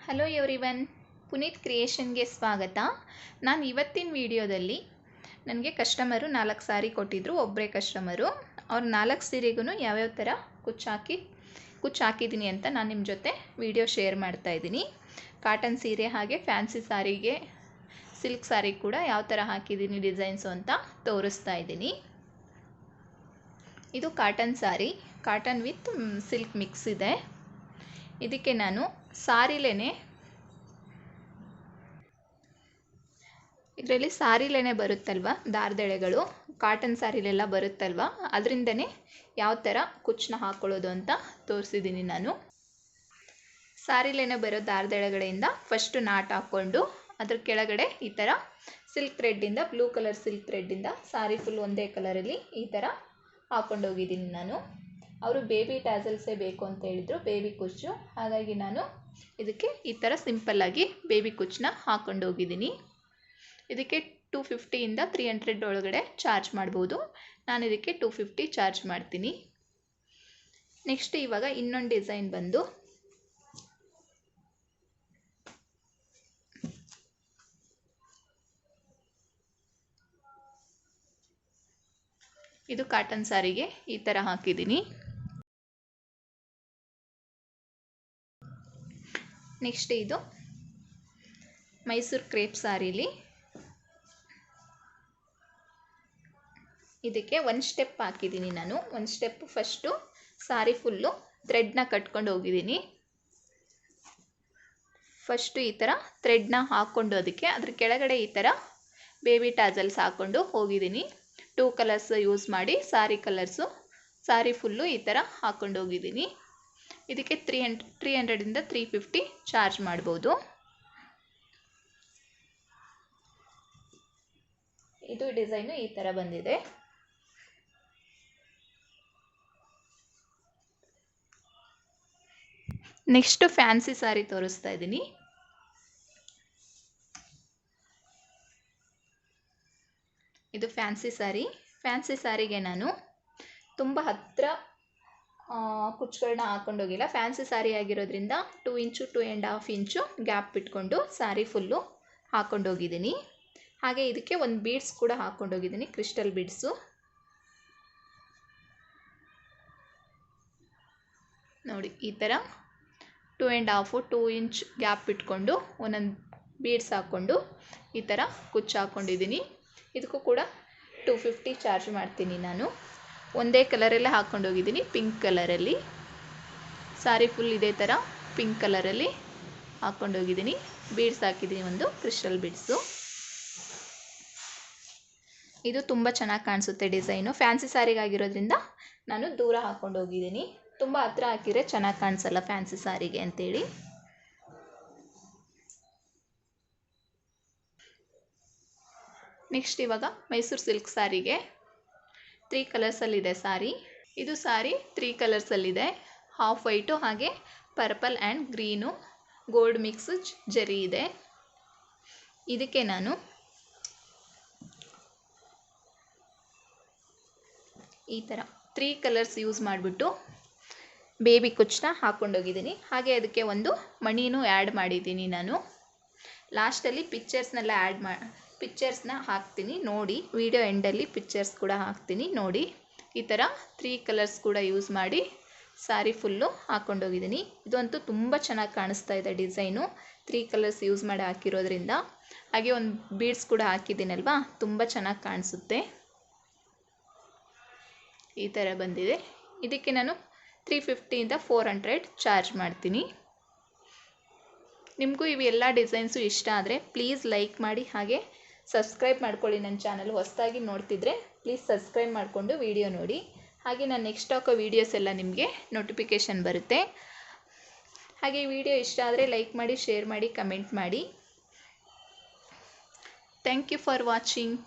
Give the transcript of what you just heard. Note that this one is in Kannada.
ಹಲೋ ಎವ್ರಿವನ್, ಪುನೀತ್ ಕ್ರಿಯೇಷನ್ಗೆ ಸ್ವಾಗತ. ನಾನು ಇವತ್ತಿನ ವಿಡಿಯೋದಲ್ಲಿ ನನಗೆ ಕಸ್ಟಮರು 4 ಸಾರಿ ಕೊಟ್ಟಿದ್ದರು. ಒಬ್ಬರೇ ಕಸ್ಟಮರು. ಅವ್ರ 4 ಸೀರೆಗೂ ಯಾವ್ಯಾವ ಥರ ಕುಚ್ಚು ಹಾಕಿದ್ದೀನಿ ಅಂತ ನಾನು ನಿಮ್ಮ ಜೊತೆ ವಿಡಿಯೋ ಶೇರ್ ಮಾಡ್ತಾ ಇದ್ದೀನಿ. ಕಾಟನ್ ಸೀರೆ ಹಾಗೆ ಫ್ಯಾನ್ಸಿ ಸಾರಿಗೆ, ಸಿಲ್ಕ್ ಸಾರಿ ಕೂಡ ಯಾವ ಥರ ಹಾಕಿದ್ದೀನಿ ಡಿಸೈನ್ಸು ಅಂತ ತೋರಿಸ್ತಾ ಇದ್ದೀನಿ. ಇದು cotton sorry, cotton with silk mix ಇದೆ. ಇದಕ್ಕೆ ನಾನು ಇದರಲ್ಲಿ ಸಾರಿಲೇನೆ ಬರುತ್ತಲ್ವ ದಾರದೆಳೆಗಳು, ಕಾಟನ್ ಸಾರಿಲೆಲ್ಲ ಬರುತ್ತಲ್ವ, ಅದರಿಂದನೇ ಯಾವ ಥರ ಕುಚ್ಚನ್ನ ಹಾಕ್ಕೊಳ್ಳೋದು ಅಂತ ತೋರಿಸಿದ್ದೀನಿ ನಾನು. ಸಾರಿಲೇನೆ ಬರೋ ದಾರದೆಳೆಗಳಿಂದ ಫಸ್ಟು ನಾಟ್ ಹಾಕ್ಕೊಂಡು ಅದ್ರ ಕೆಳಗಡೆ ಈ ಥರ ಸಿಲ್ಕ್ ಥ್ರೆಡ್ಡಿಂದ, ಬ್ಲೂ ಕಲರ್ ಸಿಲ್ಕ್ ಥ್ರೆಡ್ಡಿಂದ ಸಾರಿ ಫುಲ್ ಒಂದೇ ಕಲರಲ್ಲಿ ಈ ಥರ ಹಾಕ್ಕೊಂಡೋಗಿದ್ದೀನಿ ನಾನು. ಅವರು ಬೇಬಿ ಟ್ಯಾಸಲ್ಸೇ ಬೇಕು ಅಂತ ಹೇಳಿದರು, ಬೇಬಿ ಕುಚ್ಚು. ಹಾಗಾಗಿ ನಾನು ಇದಕ್ಕೆ ಈ ಥರ ಸಿಂಪಲ್ಲಾಗಿ ಬೇಬಿ ಕುಚ್ಚನ್ನ ಹಾಕ್ಕೊಂಡೋಗಿದ್ದೀನಿ. ಇದಕ್ಕೆ 250ಇಂದ 300 ಒಳಗಡೆ ಚಾರ್ಜ್ ಮಾಡ್ಬೋದು. ನಾನು ಇದಕ್ಕೆ 250 ಚಾರ್ಜ್ ಮಾಡ್ತೀನಿ. ನೆಕ್ಸ್ಟ್ ಇವಾಗ ಇನ್ನೊಂದು ಡಿಸೈನ್ ಬಂದು ಇದು ಕಾಟನ್ ಸಾರಿಗೆ ಈ ಥರ ಹಾಕಿದ್ದೀನಿ. ನೆಕ್ಸ್ಟ್ ಇದು ಮೈಸೂರು ಕ್ರೇಪ್ ಸಾರೀಲಿ ಇದಕ್ಕೆ ಒಂದು ಸ್ಟೆಪ್ ಹಾಕಿದ್ದೀನಿ ನಾನು. ಒಂದು ಸ್ಟೆಪ್ ಫಸ್ಟು ಸಾರಿ ಫುಲ್ಲು ಥ್ರೆಡ್ನ ಕಟ್ಕೊಂಡು ಹೋಗಿದ್ದೀನಿ. ಫಸ್ಟು ಈ ಥರ ಥ್ರೆಡ್ನ ಹಾಕ್ಕೊಂಡು ಅದಕ್ಕೆ ಅದ್ರ ಕೆಳಗಡೆ ಈ ಥರ ಬೇಬಿ ಟಾಸಲ್ಸ್ ಹಾಕ್ಕೊಂಡು ಹೋಗಿದ್ದೀನಿ. 2 ಕಲರ್ಸ್ ಯೂಸ್ ಮಾಡಿ ಸಾರಿ ಕಲರ್ಸು ಸಾರಿ ಫುಲ್ಲು ಈ ಥರ ಹಾಕ್ಕೊಂಡು ಹೋಗಿದ್ದೀನಿ. ಇದಕ್ಕೆ 300ಇಂದ 350 ಚಾರ್ಜ್ ಮಾಡ್ಬೋದು. ಇದು ಡಿಸೈನು ಈ ಥರ ಬಂದಿದೆ. ನೆಕ್ಸ್ಟ್ ಫ್ಯಾನ್ಸಿ ಸಾರಿ ತೋರಿಸ್ತಾ ಇದ್ದೀನಿ. ಇದು ಫ್ಯಾನ್ಸಿ ಸಾರಿ. ಫ್ಯಾನ್ಸಿ ಸಾರಿಗೆ ನಾನು ತುಂಬ ಹತ್ತಿರ ಕುಚ್ಚುಗಳನ್ನ ಹಾಕ್ಕೊಂಡೋಗಿಲ್ಲ. ಫ್ಯಾನ್ಸಿ ಸಾರಿ ಆಗಿರೋದ್ರಿಂದ 2 ಇಂಚು 2.5 ಇಂಚು ಗ್ಯಾಪ್ ಬಿಟ್ಕೊಂಡು ಸಾರಿ ಫುಲ್ಲು ಹಾಕ್ಕೊಂಡೋಗಿದ್ದೀನಿ. ಹಾಗೆ ಇದಕ್ಕೆ ಒಂದು ಬೀಡ್ಸ್ ಕೂಡ ಹಾಕ್ಕೊಂಡೋಗಿದ್ದೀನಿ, ಕ್ರಿಸ್ಟಲ್ ಬೀಡ್ಸು. ನೋಡಿ ಈ ಥರ 2.5 ಇಂಚ್ ಗ್ಯಾಪ್ ಬಿಟ್ಕೊಂಡು ಒಂದೊಂದು ಬೀಡ್ಸ್ ಹಾಕ್ಕೊಂಡು ಈ ಥರ ಕುಚ್ಚು ಹಾಕ್ಕೊಂಡಿದ್ದೀನಿ. ಇದಕ್ಕೂ ಕೂಡ 250 ಚಾರ್ಜ್ ಮಾಡ್ತೀನಿ ನಾನು. ಒಂದೇ ಕಲರಲ್ಲೇ ಹಾಕ್ಕೊಂಡೋಗಿದ್ದೀನಿ, ಪಿಂಕ್ ಕಲರಲ್ಲಿ. ಸಾರಿ ಫುಲ್ ಇದೇ ಥರ ಪಿಂಕ್ ಕಲರಲ್ಲಿ ಹಾಕ್ಕೊಂಡೋಗಿದ್ದೀನಿ. ಬೀಡ್ಸ್ ಹಾಕಿದ್ದೀನಿ, ಒಂದು ಕ್ರಿಸ್ಟಲ್ ಬೀಡ್ಸು. ಇದು ತುಂಬ ಚೆನ್ನಾಗಿ ಕಾಣಿಸುತ್ತೆ ಡಿಸೈನು. ಫ್ಯಾನ್ಸಿ ಸಾರಿಗಾಗಿರೋದ್ರಿಂದ ನಾನು ದೂರ ಹಾಕ್ಕೊಂಡೋಗಿದ್ದೀನಿ. ತುಂಬ ಹತ್ರ ಹಾಕಿದರೆ ಚೆನ್ನಾಗಿ ಕಾಣಿಸಲ್ಲ ಫ್ಯಾನ್ಸಿ ಸಾರಿಗೆ ಅಂತೇಳಿ. ನೆಕ್ಸ್ಟ್ ಇವಾಗ ಮೈಸೂರು ಸಿಲ್ಕ್ ಸಾರಿಗೆ 3 ಕಲರ್ಸಲ್ಲಿದೆ ಸಾರಿ. ಇದು ಸಾರಿ 3 ಕಲರ್ಸಲ್ಲಿದೆ. ಹಾಫ್ ವೈಟು ಹಾಗೆ purple and green gold mix ಜರಿ ಇದೆ. ಇದಕ್ಕೆ ನಾನು ಈ ಥರ 3 ಕಲರ್ಸ್ ಯೂಸ್ ಮಾಡಿಬಿಟ್ಟು ಬೇಬಿ ಕುಚ್ಚನ್ನ ಹಾಕ್ಕೊಂಡೋಗಿದ್ದೀನಿ. ಹಾಗೆ ಅದಕ್ಕೆ ಒಂದು ಮಣಿನೂ ಆ್ಯಡ್ ಮಾಡಿದ್ದೀನಿ ನಾನು. ಲಾಸ್ಟಲ್ಲಿ ಪಿಕ್ಚರ್ಸ್ನ ಹಾಕ್ತೀನಿ ನೋಡಿ. ವಿಡಿಯೋ ಎಂಡಲ್ಲಿ ಪಿಕ್ಚರ್ಸ್ ಕೂಡ ಹಾಕ್ತೀನಿ ನೋಡಿ. ಈ ಥರ 3 ಕಲರ್ಸ್ ಕೂಡ ಯೂಸ್ ಮಾಡಿ ಸಾರಿ ಫುಲ್ಲು ಹಾಕ್ಕೊಂಡೋಗಿದ್ದೀನಿ. ಇದಂತೂ ತುಂಬ ಚೆನ್ನಾಗಿ ಕಾಣಿಸ್ತಾ ಇದೆ ಡಿಸೈನು, 3 ಕಲರ್ಸ್ ಯೂಸ್ ಮಾಡಿ ಹಾಕಿರೋದ್ರಿಂದ. ಹಾಗೆ ಒಂದು ಬೀಡ್ಸ್ ಕೂಡ ಹಾಕಿದ್ದೀನಲ್ವಾ, ತುಂಬ ಚೆನ್ನಾಗಿ ಕಾಣಿಸುತ್ತೆ. ಈ ಥರ ಬಂದಿದೆ. ಇದಕ್ಕೆ ನಾನು 350ಇಂದ 400 ಚಾರ್ಜ್ ಮಾಡ್ತೀನಿ. ನಿಮಗೂ ಇವೆಲ್ಲ ಡಿಸೈನ್ಸು ಇಷ್ಟ ಆದರೆ ಪ್ಲೀಸ್ ಲೈಕ್ ಮಾಡಿ, ಹಾಗೆ ಸಬ್ಸ್ಕ್ರೈಬ್ ಮಾಡ್ಕೊಳ್ಳಿ. ನನ್ನ ಚಾನಲ್ ಹೊಸದಾಗಿ ನೋಡ್ತಿದ್ರೆ ಪ್ಲೀಸ್ ಸಬ್ಸ್ಕ್ರೈಬ್ ಮಾಡಿಕೊಂಡು ವಿಡಿಯೋ ನೋಡಿ. ಹಾಗೆ ನಾನು ನೆಕ್ಸ್ಟ್ ಹಾಕೋ ವೀಡಿಯೋಸ್ ಎಲ್ಲ ನಿಮಗೆ ನೋಟಿಫಿಕೇಷನ್ ಬರುತ್ತೆ. ಹಾಗೆ ಈ ವಿಡಿಯೋ ಇಷ್ಟ ಆದರೆ ಲೈಕ್ ಮಾಡಿ, ಶೇರ್ ಮಾಡಿ, ಕಮೆಂಟ್ ಮಾಡಿ. Thank you for watching.